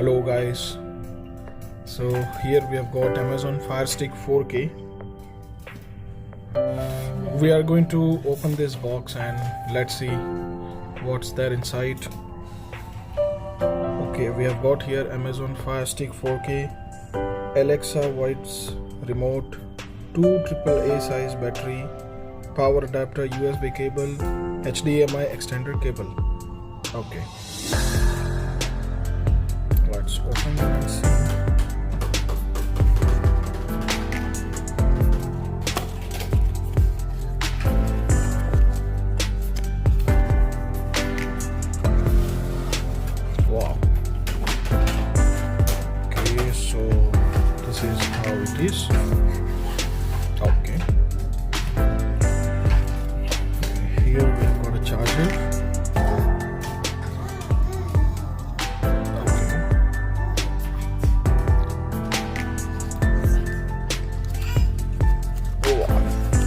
Hello guys, so here we have got Amazon Fire Stick 4K. We are going to open this box and let's see what's there inside. Okay, we have got here Amazon Fire Stick 4K, Alexa voice remote, 2 AAA size battery, power adapter, USB cable, HDMI extender cable. Okay, let's open it and see. Wow. Okay, so this is how it is. Okay. Here we've got a charger.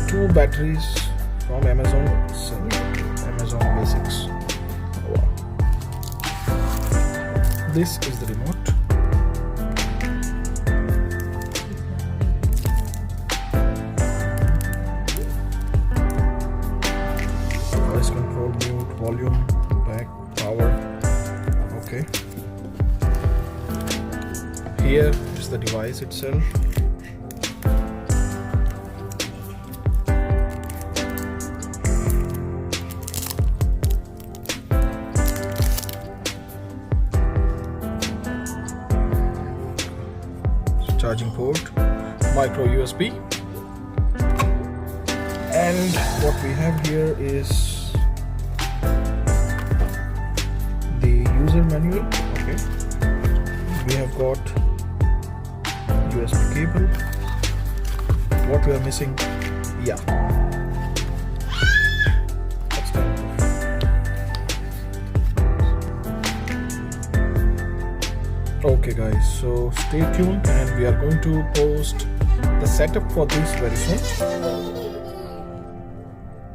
Two batteries from Amazon Basics. Wow. This is the remote. Voice control, mute, volume, back, power. Okay. Here is the device itself. Charging port, micro USB, and what we have here is the user manual. Okay, we have got USB cable. What we are missing, yeah, that's done. Okay guys, so stay tuned and we are going to post the setup for this very soon.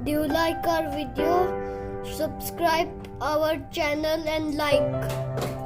Do you like our video? Subscribe our channel and like.